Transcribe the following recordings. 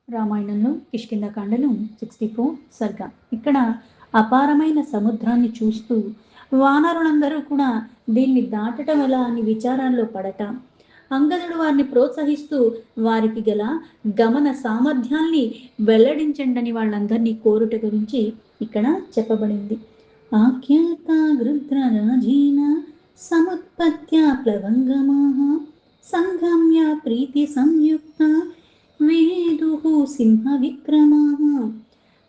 రామాయణంలో కిష్కింధకాండలో 64 సర్గ. ఇక్కడ అపారమైన సముద్రాన్ని చూస్తూ వానరులందరూ కూడా దీన్ని దాటటం ఎలా అని విచారాల్లో పడట, అంగదుడు వారిని ప్రోత్సహిస్తూ వారికి గల గమన సామర్థ్యాల్ని వెల్లడించండని వాళ్ళందరినీ కోరుట గురించి ఇక్కడ చెప్పబడింది. ఆఖ్యాత గృధ్రరాజేన సముత్పత్త్యా ప్లవంగమాః సంగమ్య ప్రీతి సంయుక్త వేదుః సింహ విక్రమాః.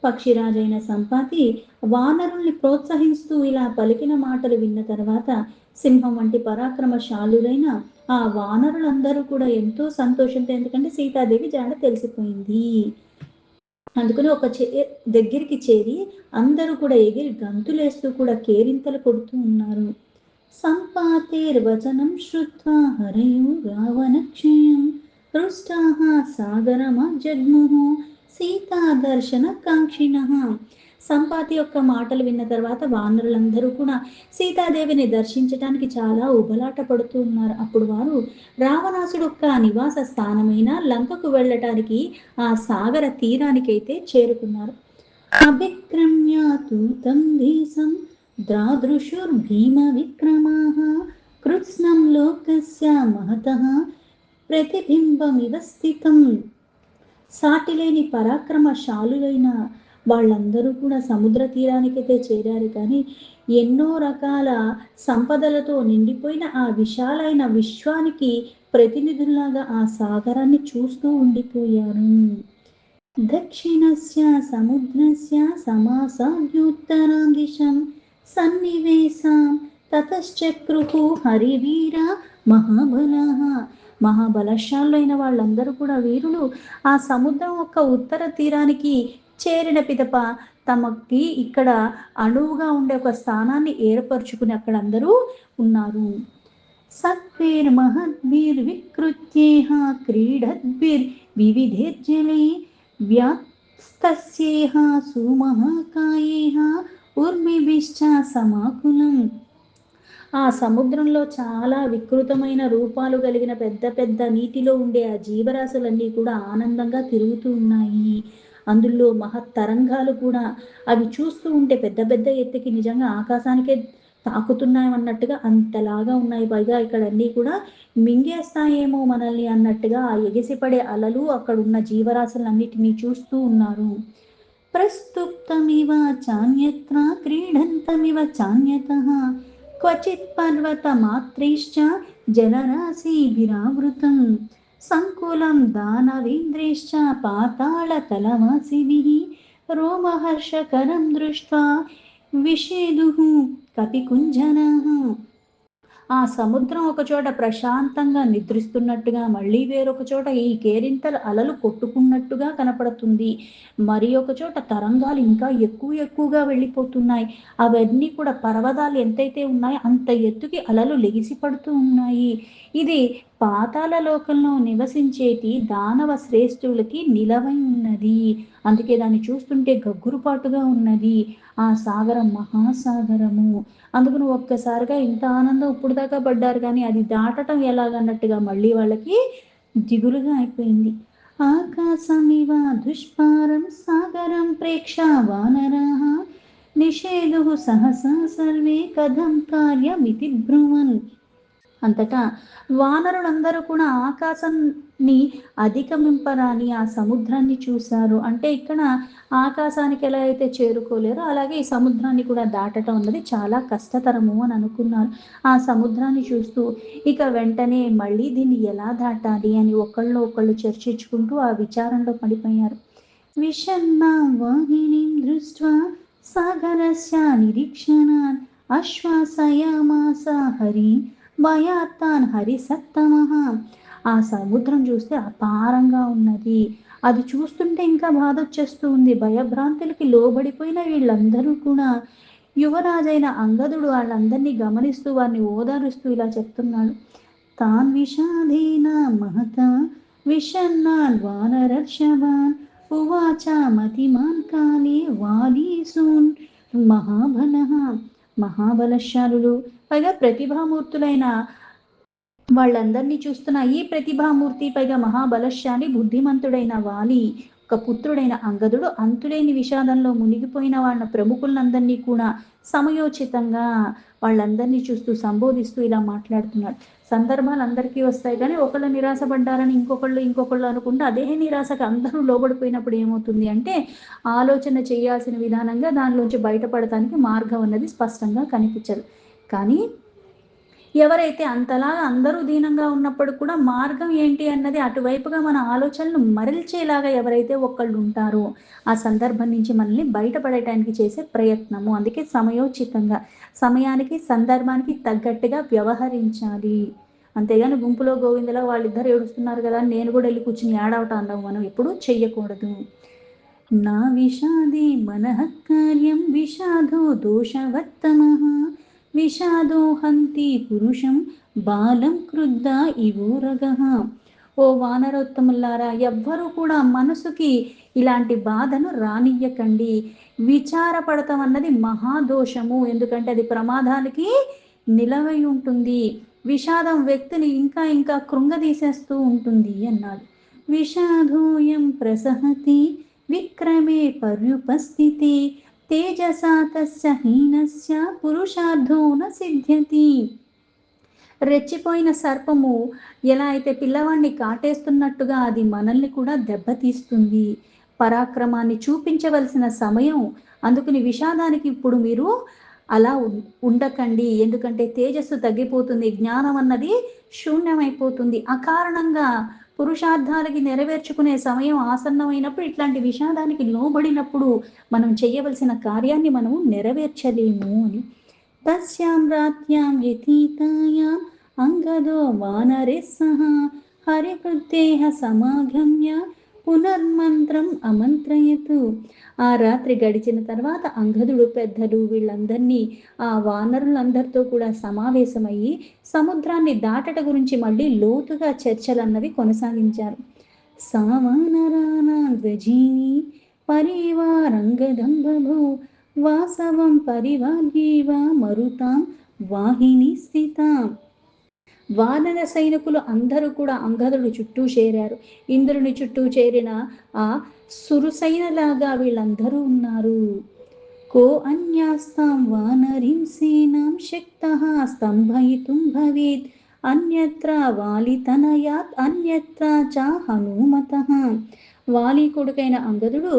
పక్షిరాజైన సంపాతి వానరుల్ని ప్రోత్సహిస్తూ ఇలా పలికిన మాటలు విన్న తర్వాత సింహం వంటి పరాక్రమశాలులైన ఆ వానరులందరూ కూడా ఎంతో సంతోషంతో, ఎందుకంటే సీతాదేవి జాడ తెలిసిపోయింది, అందుకని ఒక దగ్గరికి చేరి అందరూ కూడా ఎగిరి గంతులేస్తూ కూడా కేరింతలు కొడుతూ ఉన్నారు. సంపాతేర్వచనం శ్రుత్వా హరయు రావణక్షయం హృష్టాః సాగరమజగ్ముః సీతా దర్శన కాంక్షిణః. సంపాతి యొక్క మాటలు విన్న తర్వాత వానరులందరూ కూడా సీతాదేవిని దర్శించడానికి చాలా ఉబలాట పడుతూ ఉన్నారు. అప్పుడు వారు రావణాసుడు యొక్క నివాస స్థానమైన లంకకు వెళ్ళటానికి ఆ సాగర తీరానికైతే చేరుకున్నారు. అభిక్రమ్య తూతం దేశం ద్రాదృశుర్భీమ విక్రమాః కృత్స్నం లోకస్య మహతః ప్రతిబింబమివ స్థితం. సాటిలేని పరాక్రమశాలులైన వాళ్ళందరూ కూడా సముద్ర తీరానికైతే చేరారు, కానీ ఎన్నో రకాల సంపదలతో నిండిపోయిన ఆ విశాలైన విశ్వానికి ప్రతినిధుల్లాగా ఆ సాగరాన్ని చూస్తూ ఉండిపోయారు. దక్షిణస్య సముద్రస్య సమాసాద్యుత్తరాం దిశం సన్నివేశాం తతశ్చక్రుః హరివీర మహాబలాః. మహాబలశాలైన వాళ్ళందరూ కూడా వీరులు ఆ సముద్రం యొక్క ఉత్తర తీరానికి చేరిన పిదప తమకి ఇక్కడ అణువుగా ఉండే ఒక స్థానాన్ని ఏర్పరచుకుని అక్కడ అందరూ ఉన్నారు. సత్వైర్ మహద్భిర్ వికృత్యేహ క్రీడద్భిర్ వివిధైర్జలే వ్యాస్తస్యేహ సుమహాకాయేహ ఉర్మిభిశ్చ సమాకులం. ఆ సముద్రంలో చాలా వికృతమైన రూపాలు కలిగిన పెద్ద పెద్ద నీటిలో ఉండే ఆ జీవరాశులన్నీ కూడా ఆనందంగా తిరుగుతూ ఉన్నాయి. అందులో మహత్తరంగాలు కూడా, అవి చూస్తూ ఉంటే పెద్ద పెద్ద ఎత్తుకి నిజంగా ఆకాశానికే తాకుతున్నాయి అన్నట్టుగా అంతలాగా ఉన్నాయి. పైగా ఇక్కడ అన్నీ కూడా మింగేస్తాయేమో మనల్ని అన్నట్టుగా ఆ ఎగిసిపడే అలలు అక్కడ ఉన్న జీవరాశులన్నిటినీ చూస్తూ ఉన్నారు. ప్రస్తుప్తమివ చాన్యత్ర క్రీడంతమివ చాన్యతః క్వచిత్ పర్వత మాత్రైశ్చ జలరాశిభిరావృతం సంకులం దానవేంద్రైశ్చ పాతాళ తలవాసిభిః రోమహర్షకరం దృష్ట్వా విషేదుః కపికుంజనాః. ఆ సముద్రం ఒక చోట ప్రశాంతంగా నిద్రిస్తున్నట్టుగా, మళ్ళీ వేరొక చోట ఈ కేరింతలు అలలు కొట్టుకున్నట్టుగా కనపడుతుంది. మరి ఒక చోట తరంగాలు ఇంకా ఎక్కువగా వెళ్ళిపోతున్నాయి. అవన్నీ కూడా పర్వతాలు ఎంతైతే ఉన్నాయో అంత ఎత్తుకి అలలు లెగిసి పడుతూ ఉన్నాయి. ఇది పాతాళ లోకంలో నివసించేటి దానవ శ్రేష్ఠులకి నిలవై ఉన్నది. అందుకే దాన్ని చూస్తుంటే గగ్గురుపాటుగా ఉన్నది. ఆ సాగరం మహాసాగరము. అందుకని ఒక్కసారిగా ఇంత ఆనందం ఇప్పుడు దాకా పడ్డారు, కానీ అది దాటటం ఎలాగన్నట్టుగా మళ్ళీ వాళ్ళకి దిగులుగా అయిపోయింది. ఆకాశమివ దుష్పారం సాగరం ప్రేక్ష వానరాః నిషేధు సహసా సర్వే కథం కార్యమితి బ్రువన్. అంతటా వానరులందరూ కూడా ఆకాశాన్ని అధిగమింపరాని ఆ సముద్రాన్ని చూశారు. అంటే ఇక్కడ ఆకాశానికి ఎలా అయితే చేరుకోలేరో అలాగే ఈ సముద్రాన్ని కూడా దాటడం అన్నది చాలా కష్టతరము అని అనుకున్నారు. ఆ సముద్రాన్ని చూస్తూ ఇక వెంటనే మళ్ళీ దీన్ని ఎలా దాటాలి అని ఒకళ్ళు చర్చించుకుంటూ ఆ విచారంలో పడిపోయారు. విషన్నా వాహినీం దృష్ట్వా సాగరస్య నిరీక్షణాన్ ఆశ్వాసయామాస హరి భయాత్తాన్ హరిసత్తమః. ఆ సముద్రం చూస్తే అపారంగా ఉన్నది. అది చూస్తుంటే ఇంకా బాధ వచ్చేస్తూ ఉంది. భయభ్రాంతులకి లోబడిపోయిన వీళ్ళందరూ కూడా యువరాజైన అంగదుడు వాళ్ళందరినీ గమనిస్తూ వారిని ఓదారుస్తూ ఇలా చెప్తున్నాడు. తాన్ విషాదేన మహత విషన్నాన్ వానరర్షభాన్ ఉవాచ మతిమాన్ కాలే వాలీసూన్ మహాబలః. మహాబలశాలులు, పైగా ప్రతిభామూర్తులైన వాళ్ళందరినీ చూస్తున్న ఈ ప్రతిభామూర్తి, పైగా మహాబలశాలి బుద్ధిమంతుడైన వాలి ఒక పుత్రుడైన అంగదుడు అంతులేని విషాదంలో మునిగిపోయిన వాళ్ళ ప్రముఖులందరినీ కూడా సమయోచితంగా వాళ్ళందరినీ చూస్తూ సంబోధిస్తూ ఇలా మాట్లాడుతున్నాడు. సందర్భాలు అందరికీ వస్తాయి కానీ ఒకళ్ళు నిరాశపడ్డారని ఇంకొకళ్ళు అనుకుంటే అదే నిరాశకు అందరూ లోబడిపోయినప్పుడు ఏమవుతుంది అంటే ఆలోచన చేయాల్సిన విధానంగా దానిలోంచి బయటపడటానికి మార్గం అన్నది స్పష్టంగా కనిపించదు. కానీ ఎవరైతే అంతలాగా అందరూ దీనంగా ఉన్నప్పుడు కూడా మార్గం ఏంటి అన్నది అటువైపుగా మన ఆలోచనలు మరల్చేలాగా ఎవరైతే ఒకళ్ళు ఉంటారో ఆ సందర్భం నుంచి మనల్ని బయటపడటానికి చేసే ప్రయత్నము. అందుకే సమయోచితంగా సమయానికి సందర్భానికి తగ్గట్టుగా వ్యవహరించాలి. అంతేగాని గుంపులో గోవిందలా వాళ్ళిద్దరు ఏడుస్తున్నారు కదా అని నేను కూడా వెళ్ళి కూర్చుని ఏడవటం అన్నది మనం ఎప్పుడూ చెయ్యకూడదు. నా విషాదే మనః కార్యం విషాదో దోషవత్తమః విషాదో హంతి పురుషం బాలం క్రుద్ధ ఇవోరగః. ఓ వానరోత్తములారా, ఎవ్వరూ కూడా మనసుకి ఇలాంటి బాధను రానియ్యకండి. విచారపడటం అన్నది మహాదోషము. ఎందుకంటే అది ప్రమాదానికి నిలవై ఉంటుంది. విషాదం వ్యక్తిని ఇంకా ఇంకా కృంగదీసేస్తూ ఉంటుంది అన్నాడు. విషాదోయం ప్రసహతి విక్రమే పర్యుపస్థితే తేజసా తస్య హీనస్య పురుషార్థో న సిద్ధ్యతి. రెచ్చిపోయిన సర్పము ఎలా అయితే పిల్లవాడిని కాటేస్తున్నట్టుగా అది మనల్ని కూడా దెబ్బతీస్తుంది. పరాక్రమాన్ని చూపించవలసిన సమయం. అందుకని విషాదానికి ఇప్పుడు మీరు అలా ఉండకండి. ఎందుకంటే తేజస్సు తగ్గిపోతుంది, జ్ఞానం అన్నది శూన్యమైపోతుంది. అకారణంగా పురుషార్థాలకి నెరవేర్చుకునే సమయం ఆసన్నమైనప్పుడు ఇట్లాంటి విషాదానికి లోబడినప్పుడు మనం చేయవలసిన కార్యాన్ని మనం నెరవేర్చలేము అని. తస్యాం రాత్యాం వ్యతీతాయాం అంగదో వానరే సహ హరివృద్ధేః సమాగమ్య పునర్మంత్రం అమంత్రయతు. ఆ రాత్రి గడిచిన తర్వాత అంగదుడు పెద్దలు వీళ్ళందరినీ ఆ వానరులందరితో కూడా సమావేశమయ్యి సముద్రాన్ని దాటట గురించి మళ్ళీ లోతుగా చర్చలన్నవి కొనసాగించారు. సావానరానాం ద్వజీని పరివారంగదంబభూ వాసవం పరివార్యేవ మరుతాం వాహిని స్థితాం. వానర సైనికులు అందరూ కూడా అంగదుడు చుట్టూ చేరారు. ఇంద్రుని చుట్టూ చేరిన ఆ సురుసైనలాగా వీళ్ళందరూ ఉన్నారు. కో అన్యాస్తాం వానరీం సేనాం శక్తః స్తంభయితుం భవేత్ అన్యత్ర వాలితనయాత్ అన్యత్ర చ హనుమతః. వాలి కొడుకైన అంగదుడు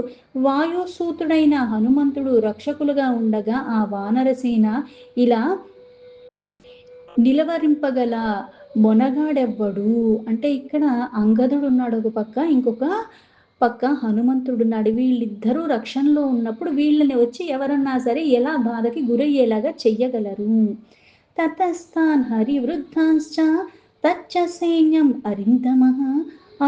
వాయుసూతుడైన హనుమంతుడు రక్షకులుగా ఉండగా ఆ వానరసేన ఇలా నిలవరింపగల మొనగాడెవ్వడు అంటే ఇక్కడ అంగదుడు ఉన్నాడు ఒక పక్క, ఇంకొక పక్క హనుమంతుడున్నాడు. వీళ్ళిద్దరూ రక్షణలో ఉన్నప్పుడు వీళ్ళని వచ్చి ఎవరన్నా సరే ఎలా బాధకి గురయ్యేలాగా చెయ్యగలరు. తతస్థాన్ హరివృద్ధాంశ్చ తచ్చ సైన్యం అరిందమః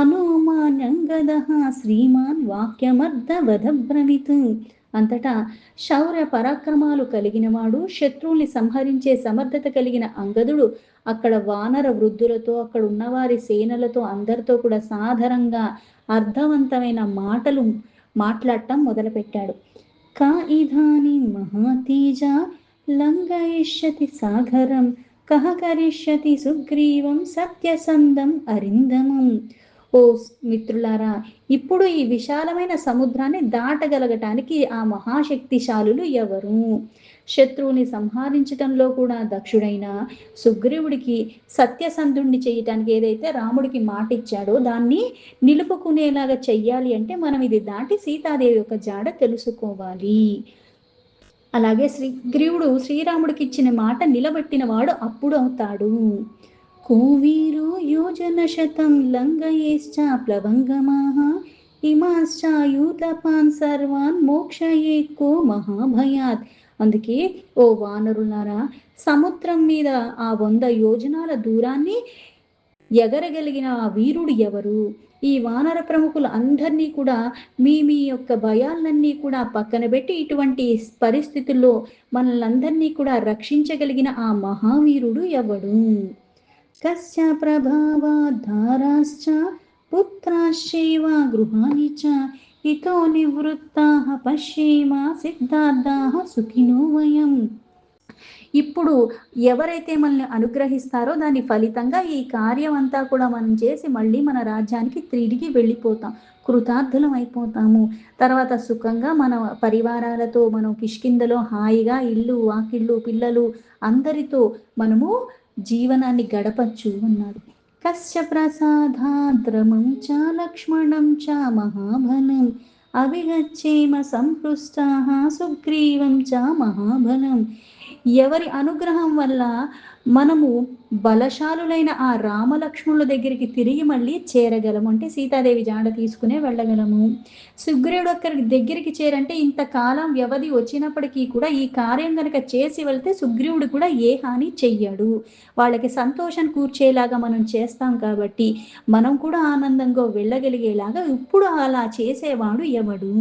అనుమాన్యంగదః శ్రీమాన్ వాక్యమర్ధవధబ్రవీత్. అంతటా శౌర్య పరాక్రమాలు కలిగినవాడు, శత్రువుల్ని సంహరించే సమర్థత కలిగిన అంగదుడు అక్కడ వానర వృద్ధులతో అక్కడ ఉన్నవారి సేనలతో అందరితో కూడా సాధారణంగా అర్థవంతమైన మాటలు మాట్లాడటం మొదలుపెట్టాడు. కా ఇధాని మహాతేజ లంఘయిష్యతి సాగరం కహ కరిష్యతి సుగ్రీవం సత్యసంధం అరిందమం. ఓ మిత్రులారా, ఇప్పుడు ఈ విశాలమైన సముద్రాన్ని దాటగలగటానికి ఆ మహాశక్తిశాలులు ఎవరు? శత్రువుని సంహరించటంలో కూడా దక్షుడైన సుగ్రీవుడికి సత్యసంధుణ్ణి చేయటానికి ఏదైతే రాముడికి మాట ఇచ్చాడో దాన్ని నిలుపుకునేలాగా చెయ్యాలి అంటే మనం ఇది దాటి సీతాదేవి యొక్క జాడ తెలుసుకోవాలి. అలాగే సుగ్రీవుడు శ్రీరాముడికి ఇచ్చిన మాట నిలబెట్టిన వాడు అప్పుడు అవుతాడు. కోవీరో యోజన శతం లంఘయేశ్చ ప్లవంగమాః ఇమాశ్చాయూతపాన్ సర్వాన్ మోక్షయే కో మహాభయాత్. అందుకే ఓ వానరులారా, సముద్రం మీద ఆ 100 యోజనాల దూరాన్ని ఎగరగలిగిన ఆ వీరుడు ఎవరు? ఈ వానర ప్రముఖులు అందరినీ కూడా మీ మీ యొక్క భయాలన్నీ కూడా పక్కన పెట్టి ఇటువంటి పరిస్థితుల్లో మనల్ని కూడా రక్షించగలిగిన ఆ మహావీరుడు ఎవడు? కస్య ప్రభావాధారాశ్చ పుత్రాశ్చైవ గృహాణి చ ఇతో నివృత్తాః పశ్యేమ సిద్ధార్థాః సుఖినో వయం. ఇప్పుడు ఎవరైతే మనల్ని అనుగ్రహిస్తారో దాని ఫలితంగా ఈ కార్యం అంతా కూడా మనం చేసి మళ్ళీ మన రాజ్యానికి తిరిగి వెళ్ళిపోతాం. కృతార్థులం అయిపోతాము. తర్వాత సుఖంగా మన పరివారాలతో మనం కిష్కింధలో హాయిగా ఇల్లు, వాకిళ్ళు, పిల్లలు అందరితో మనము జీవనాన్ని గడపచ్చు అన్నాడు. కస్య ప్రసాదాద్రమం చ లక్ష్మణం చ మహాబలం అభిగచ్చేమ సంపృష్టాః సుగ్రీవం చ మహాబలం. ఎవరి అనుగ్రహం వల్ల మనము బలశాలులైన ఆ రామలక్ష్మణుల దగ్గరికి తిరిగి మళ్ళీ చేరగలము. అంటే సీతాదేవి జాడ తీసుకునే వెళ్ళగలము. సుగ్రీవుడు అక్కడి దగ్గరికి చేరంటే ఇంతకాలం వ్యవధి వచ్చినప్పటికీ కూడా ఈ కార్యం గనక చేసి వెళ్తే సుగ్రీవుడు కూడా ఏ హాని చెయ్యడు. వాళ్ళకి సంతోషం కూర్చేలాగా మనం చేస్తాం కాబట్టి మనం కూడా ఆనందంగా వెళ్ళగలిగేలాగా ఇప్పుడు అలా చేసేవాడు ఎవడు?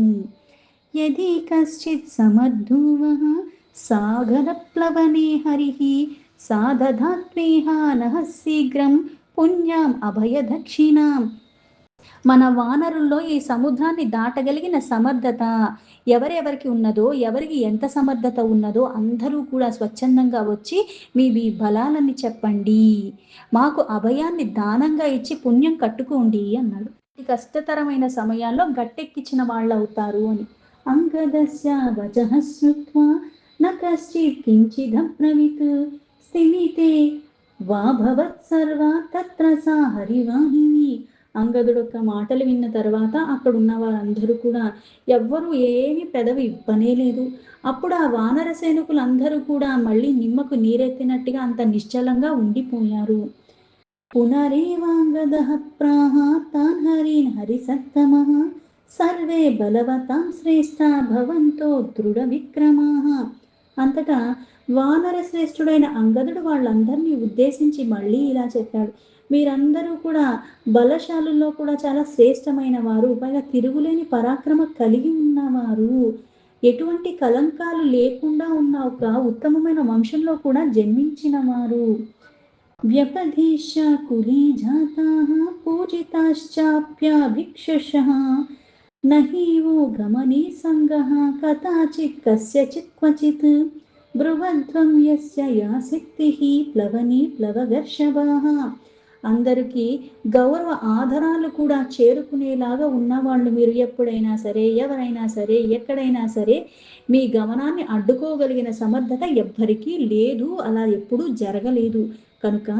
యది కశ్చిత్ సమర్థూవః సాగరప్లవనే హరిః సాదధాత్వేహ నః శీఘ్రం పుణ్యాం అభయదక్షిణాం. మన వానరుల్లో ఈ సముద్రాన్ని దాటగలిగిన సమర్థత ఎవరెవరికి ఉన్నదో, ఎవరికి ఎంత సమర్థత ఉన్నదో అందరూ కూడా స్వచ్ఛందంగా వచ్చి మీ బలాలని చెప్పండి, మాకు అభయాన్ని దానంగా ఇచ్చి పుణ్యం కట్టుకోండి అన్నాడు. ఈ కష్టతరమైన సమయాల్లో గట్టెక్కించిన వాళ్ళు అవుతారు అని. అంగదస్య వచః శ్రుత్వా న కశ్చిత్ కించిదబ్రవీత్ స్థిమితే వా భవత్ సర్వా తత్ర సా హరివాహిని. అంగదుడు యొక్క మాటలు విన్న తర్వాత అక్కడ ఉన్న వారందరూ కూడా ఎవ్వరూ ఏమి పెదవి ఇవ్వనే లేదు. అప్పుడు ఆ వానర సైనికులందరూ కూడా మళ్ళీ నిమ్మకు నీరెత్తినట్టుగా అంత నిశ్చలంగా ఉండిపోయారు. పునరేవాంగదః ప్రాహ తాన్ హరీన్ హరిసత్తమః సర్వే బలవతాం శ్రేష్ఠా భవంతో దృఢ విక్రమాః. అంతటా వానర శ్రేష్ఠుడైన అంగదుడు వాళ్ళందరినీ ఉద్దేశించి మళ్ళీ ఇలా చెప్పాడు. మీరందరూ కూడా బలశాలుల్లో కూడా చాలా శ్రేష్టమైన వారు, పైగా తిరుగులేని పరాక్రమ కలిగి ఉన్నవారు, ఎటువంటి కలంకాలు లేకుండా ఉన్న ఒక ఉత్తమమైన వంశంలో కూడా జన్మించిన వారు. వ్యపదేశ్య కులే జాతాః పూజితాశ్చాప్యభిక్షుషః నహీవో గమనే సంగః కదాచిత్ కస్యచిత్ క్వచిత్ బ్రువధ్వం యస్య యా శక్తిః ప్లవనే ప్లవగర్షభాః. అందరికీ గౌరవ ఆదరాలు కూడా చేరుకునేలాగా ఉన్నవాళ్ళు మీరు. ఎప్పుడైనా సరే, ఎవరైనా సరే, ఎక్కడైనా సరే మీ గమనాన్ని అడ్డుకోగలిగిన సమర్థత ఎవ్వరికీ లేదు, అలా ఎప్పుడూ జరగలేదు. కనుక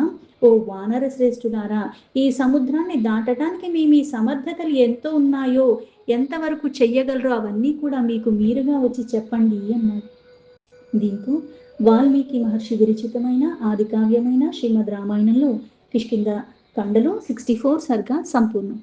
ఓ వానర శ్రేష్ఠులారా, ఈ సముద్రాన్ని దాటడానికి మీ సమర్థతలు ఎంత ఉన్నాయో, ఎంతవరకు చెయ్యగలరో అవన్నీ కూడా మీకు మీరుగా వచ్చి చెప్పండి అన్నాడు. దీంతో వాల్మీకి మహర్షి విరచితమైన ఆది కావ్యమైన శ్రీమద్ రామాయణంలో కిష్కింధ కాండలో 64 సర్గా సంపూర్ణం.